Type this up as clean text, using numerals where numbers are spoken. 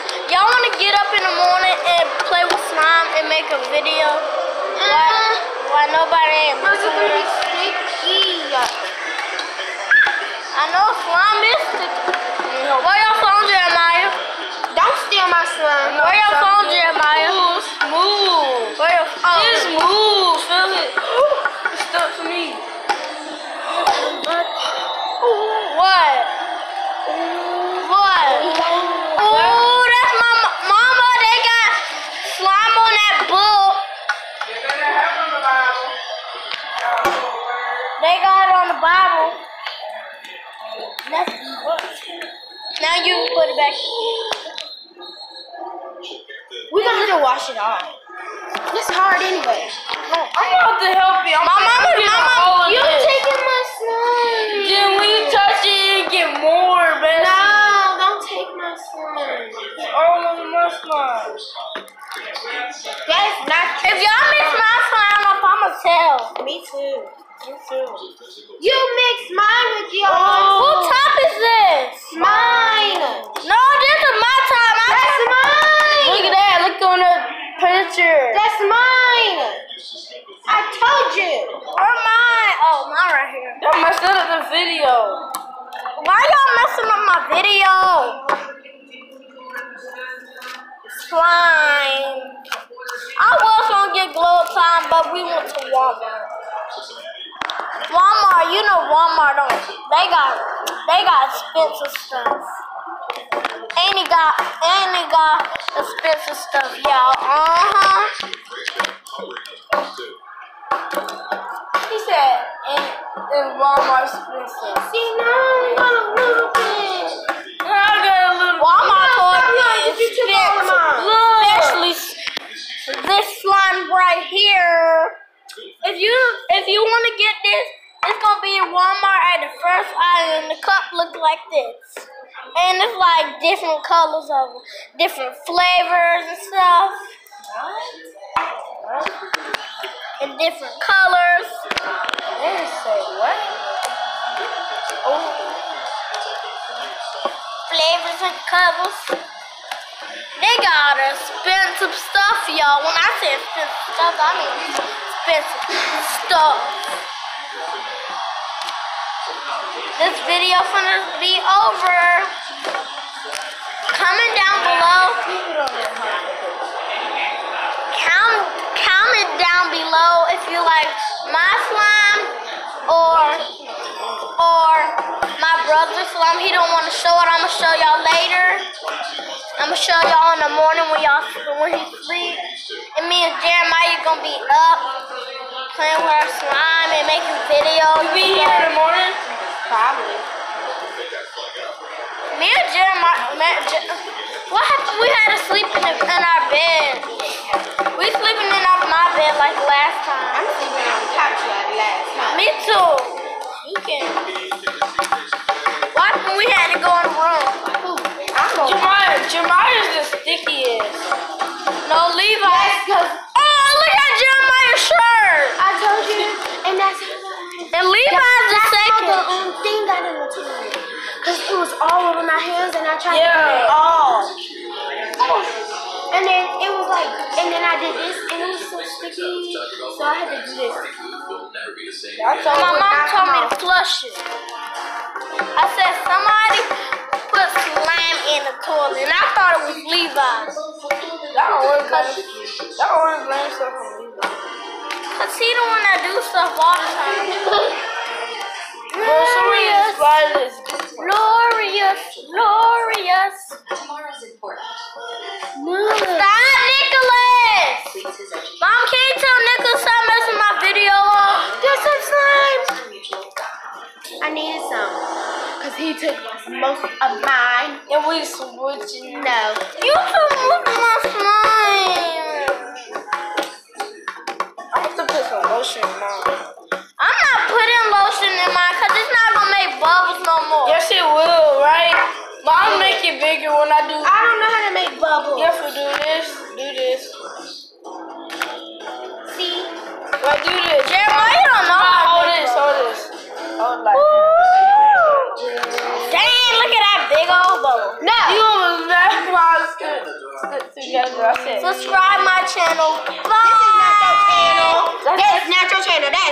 slime. Y'all want to get up in the morning and play with slime and make a video? Why nobody ain't listening to us? I know slime is sticky. Where your phone, Jeremiah? Don't steal my slime. Where your phone, Jeremiah? Smooth. Where your phone? It's smooth. Feel it. It's stuck to me. What? What? Oh, that's my mama. They got slime on that book. They got it on the Bible. Now you put it back. We're gonna have to wash it off. It's hard anyway. I'm about to help you. Mama, you're taking my slime. Then when you touch it, you get more, man. No, don't take my slime. All of my slime. That's not true. If y'all mix my slime up, I'ma tell. Me too. Me too. You mix mine with yours. Whose top is this? Mine. No, this is my top. That's mine. Look at that. Look on the picture. That's mine. I told you. Or mine. Oh, mine right here. Y'all messed up the video. Why y'all messing up my video? Slime. I was gonna get glow time, but we went to Walmart. Walmart, you know Walmart don't. They got expensive stuff. And he got expensive stuff, y'all. He said, in Walmart expensive. See, now I got a little bit. Walmart told me it's expensive. Especially this slime right here. If you want to get this, it's gonna be in Walmart at the first aisle, and the cup looks like this. And it's like different colors of different flavors and stuff. And different colors. They say what? Flavors and colors. They got expensive stuff, y'all. When I say expensive stuff, I mean expensive stuff. This video finna be over. Comment down below. Comment down below if you like my slime or my brother's slime. He don't want to show it. I'm gonna show y'all later. I'm gonna show y'all in the morning when he sleep. And me and Jeremiah gonna be up playing with our slime and making videos. You be here in the morning? Probably. Me and Jeremiah, what happened? We had to sleep in our bed. We sleeping in my bed like last time. I'm sleeping on the couch like last time. Me too. You can. Why happened? We had to go in the room. Jeremiah's the stickiest. No, Levi. Oh, look at Jeremiah's shirt. I told you, and that's And Levi's the second. the thing got in the tube. Because it was all over my hands, and I tried to get it all. And then it was like, and then I did this, and it was so sticky, so I had to do this. My mom told me to flush it. I said somebody put slime in the toilet, and I thought it was Levi's. That don't work blame stuff on Levi. Cause he the one that do stuff all the time. Glorious. Tomorrow's important. Stop, Nicholas! Mom, can you tell Nicholas stop messing my video up? There's some slime. I needed some. Because he took most of mine. And we switching. No. You took most of my slime. I'm going to put some lotion in mine. I'm not putting lotion in mine because it's not going to make bubbles no more. Yes, it will, right? But I'll make it bigger when I do. I don't know how to make bubbles. You have to do this. See? Well, do this. Jeremiah don't know how to Hold make this. bubbles. Hold like Dang, look at that big old bubble. No. You almost left my skin. Subscribe my channel. Bye. This is not your channel. That is not your channel. That